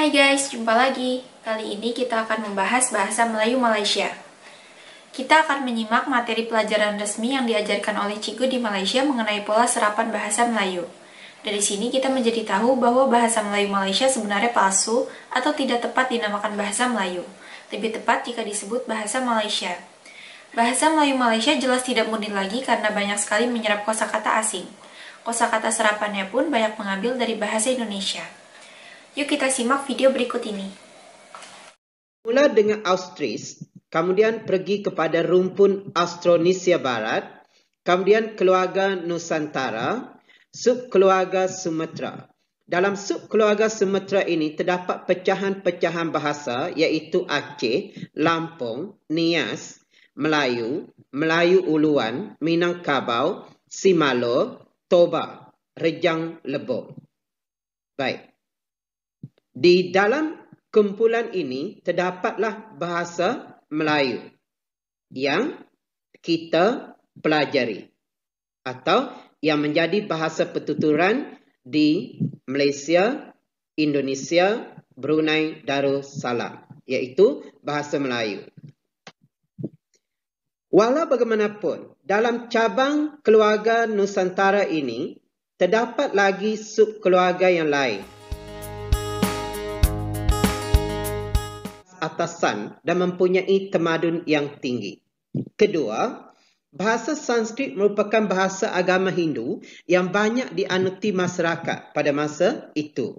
Hai guys, jumpa lagi. Kali ini kita akan membahas bahasa Melayu Malaysia. Kita akan menyimak materi pelajaran resmi yang diajarkan oleh Cikgu di Malaysia mengenai pola serapan bahasa Melayu. Dari sini kita menjadi tahu bahwa bahasa Melayu Malaysia sebenarnya palsu atau tidak tepat dinamakan bahasa Melayu. Lebih tepat jika disebut bahasa Malaysia. Bahasa Melayu Malaysia jelas tidak murni lagi karena banyak sekali menyerap kosakata asing. Kosakata serapannya pun banyak mengambil dari bahasa Indonesia. Yuk kita simak video berikut ini. Mula dengan Austris, kemudian pergi kepada rumpun Austronesia Barat, kemudian keluarga Nusantara, subkeluarga Sumatera. Dalam subkeluarga Sumatera ini terdapat pecahan-pecahan bahasa iaitu Aceh, Lampung, Nias, Melayu, Melayu Uluan, Minangkabau, Simalo, Toba, Rejang Lebong. Baik. Di dalam kumpulan ini terdapatlah bahasa Melayu yang kita pelajari atau yang menjadi bahasa pertuturan di Malaysia, Indonesia, Brunei Darussalam, iaitu bahasa Melayu. Walau bagaimanapun, dalam cabang keluarga Nusantara ini terdapat lagi subkeluarga yang lain. Atasan dan mempunyai tamadun yang tinggi. Kedua, bahasa Sanskrit merupakan bahasa agama Hindu yang banyak dianuti masyarakat pada masa itu.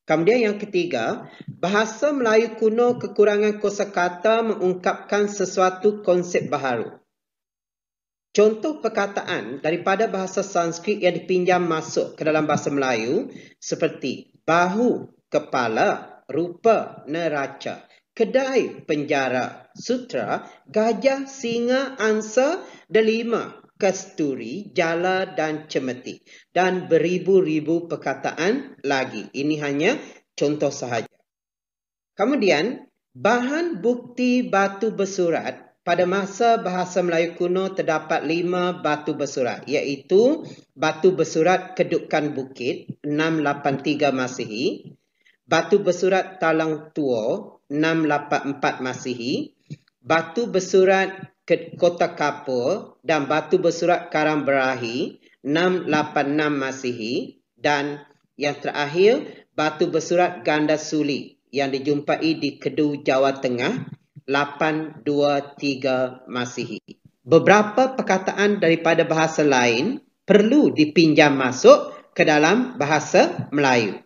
Kemudian yang ketiga, bahasa Melayu kuno kekurangan kosakata mengungkapkan sesuatu konsep baharu. Contoh perkataan daripada bahasa Sanskrit yang dipinjam masuk ke dalam bahasa Melayu seperti bahu, kepala, rupa, neraca, kedai, penjara, sutra, gajah, singa, angsa, delima, kasturi, jala dan cemeti. Dan beribu-ribu perkataan lagi. Ini hanya contoh sahaja. Kemudian, bahan bukti batu bersurat pada masa bahasa Melayu kuno terdapat 5 batu bersurat. Iaitu batu bersurat Kedukan Bukit 683 Masihi. Batu bersurat Talang Tua 684 Masihi, batu bersurat Kota Kapur dan batu bersurat Karang Berahi 686 Masihi, dan yang terakhir batu bersurat Ganda Suli yang dijumpai di Kedu, Jawa Tengah 823 Masihi. Beberapa perkataan daripada bahasa lain perlu dipinjam masuk ke dalam bahasa Melayu.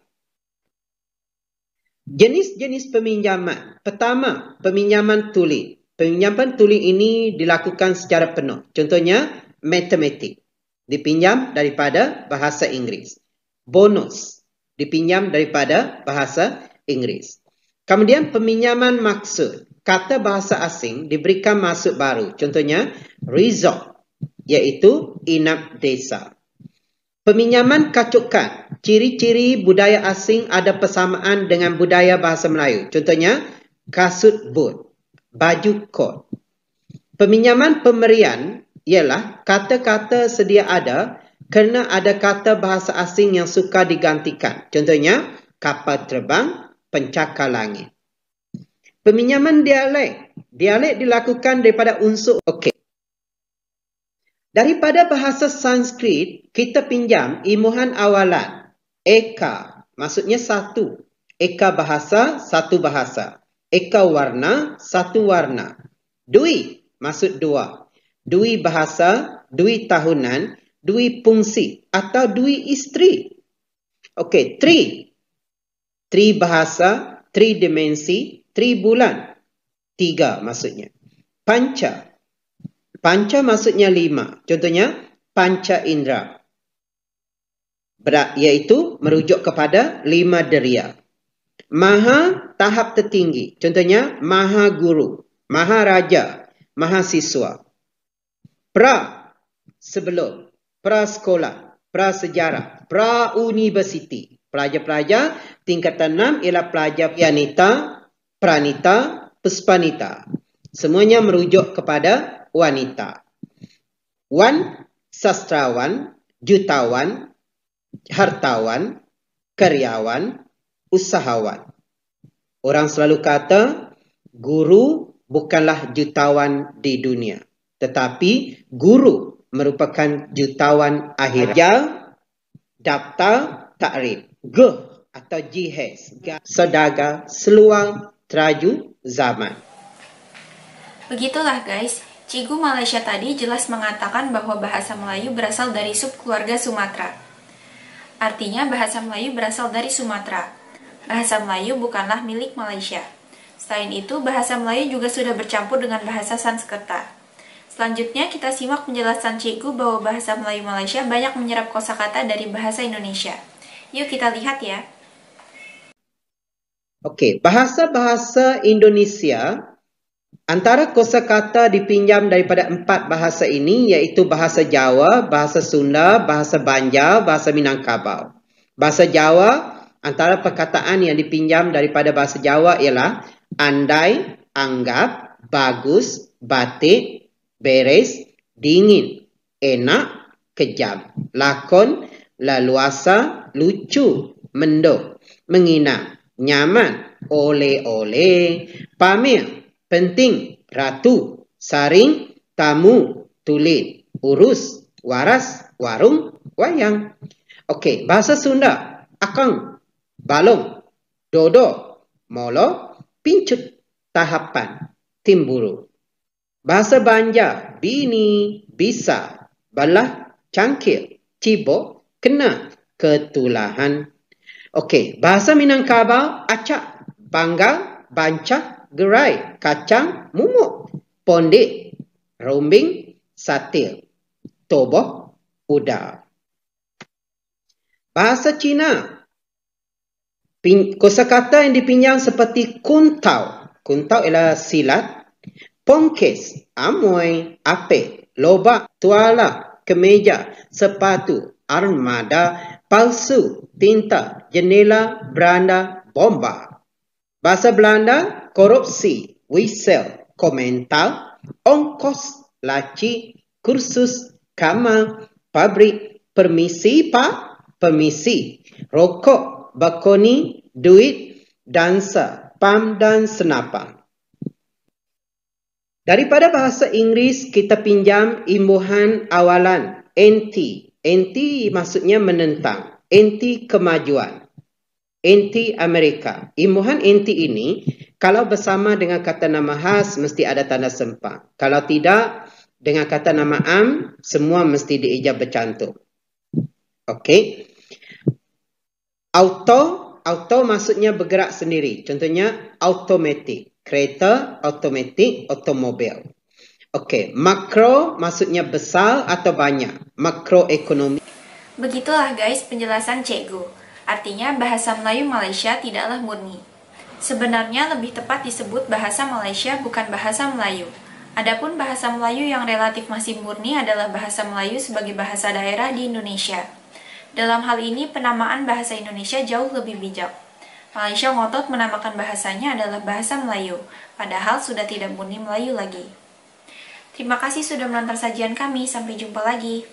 Jenis-jenis peminjaman. Pertama, peminjaman tuli. Peminjaman tuli ini dilakukan secara penuh. Contohnya, matematik. Dipinjam daripada bahasa Inggeris. Bonus. Dipinjam daripada bahasa Inggeris. Kemudian, peminjaman maksud. Kata bahasa asing diberikan maksud baru. Contohnya, resort, iaitu inap desa. Peminjaman kacukan. Ciri-ciri budaya asing ada persamaan dengan budaya bahasa Melayu. Contohnya, kasut boot, baju kot. Peminjaman pemberian ialah kata-kata sedia ada kerana ada kata bahasa asing yang suka digantikan. Contohnya, kapal terbang, pencakar langit. Peminjaman dialek. Dialek dilakukan daripada unsur okey. Daripada bahasa Sanskrit, kita pinjam ilmuhan awalan. Eka, maksudnya satu. Eka bahasa, satu bahasa. Eka warna, satu warna. Dui, maksud dua. Dui bahasa, dui tahunan, dui fungsi atau dui isteri. Okey, tri. Tri bahasa, tri dimensi, tri bulan. 3 maksudnya. Panca. Panca maksudnya 5. Contohnya, panca indera. Iaitu merujuk kepada 5 deria. Maha, tahap tertinggi. Contohnya, maha guru, maha raja, mahasiswa. Pra, sebelum. Pra sekolah, pra sejarah, pra universiti. Pelajar-pelajar tingkatan 6 ialah pelajar pianita, pranita, puspanita. Semuanya merujuk kepada wanita. Wan, sastrawan, jutawan, hartawan, karyawan, usahawan. Orang selalu kata, guru bukanlah jutawan di dunia. Tetapi guru merupakan jutawan akhirat. Daftar takrif. G atau GH. Saudagar seluar teraju zaman. Begitulah guys, Cikgu Malaysia tadi jelas mengatakan bahwa bahasa Melayu berasal dari subkeluarga Sumatera. Artinya bahasa Melayu berasal dari Sumatera. Bahasa Melayu bukanlah milik Malaysia. Selain itu, bahasa Melayu juga sudah bercampur dengan bahasa Sanskerta. Selanjutnya, kita simak penjelasan Cikgu bahwa bahasa Melayu Malaysia banyak menyerap kosakata dari bahasa Indonesia. Yuk kita lihat ya. Okey, bahasa-bahasa Indonesia, antara kosakata dipinjam daripada 4 bahasa ini, iaitu bahasa Jawa, bahasa Sunda, bahasa Banjar, bahasa Minangkabau. Bahasa Jawa, antara perkataan yang dipinjam daripada bahasa Jawa ialah andai, anggap, bagus, batik, beres, dingin, enak, kejam, lakon, leluasa, lucu, mendung, menginap, nyaman, oleh-oleh, pamer, penting, ratu, saring, tamu, tulit, urus, waras, warung, wayang. Okey, bahasa Sunda, akang, balong, dodo, molo, pincut, tahapan, timburu. Bahasa Banjar, bini, bisa, belah, cangkir, cibok, kena, ketulahan. Okey, bahasa Minangkabau, acak, bangga, bancak, gerai, kacang, mumuk, pondek, rombing, satir, toboh, udar. Bahasa Cina, kosakata yang dipinjam seperti kuntau. Kuntau ialah silat. Pongkes, amoy, apek, lobak, tuala, kemeja, sepatu, armada, palsu, tinta, jendela, beranda, bomba. Bahasa Belanda, korupsi, whistle, komentar, ongkos, laci, kursus, kamar, pabrik, permisi pak, permisi, rokok, bakoni, duit, dansa, pam dan senapang. Daripada bahasa Inggeris, kita pinjam imbuhan awalan, anti. Anti maksudnya menentang. Anti kemajuan. Anti Amerika. Imbuhan anti ini, kalau bersama dengan kata nama khas, mesti ada tanda sempang. Kalau tidak, dengan kata nama am, semua mesti diijab bercantum. Okey. Auto maksudnya bergerak sendiri. Contohnya, automatic. Kereta, automatik, automobil. Okey, makro maksudnya besar atau banyak. Makroekonomi. Begitulah guys penjelasan Cikgu. Artinya bahasa Melayu Malaysia tidaklah murni. Sebenarnya lebih tepat disebut bahasa Malaysia bukan bahasa Melayu. Adapun bahasa Melayu yang relatif masih murni adalah bahasa Melayu sebagai bahasa daerah di Indonesia. Dalam hal ini penamaan bahasa Indonesia jauh lebih bijak. Malaysia ngotot menamakan bahasanya adalah bahasa Melayu, padahal sudah tidak murni Melayu lagi. Terima kasih sudah menonton sajian kami, sampai jumpa lagi.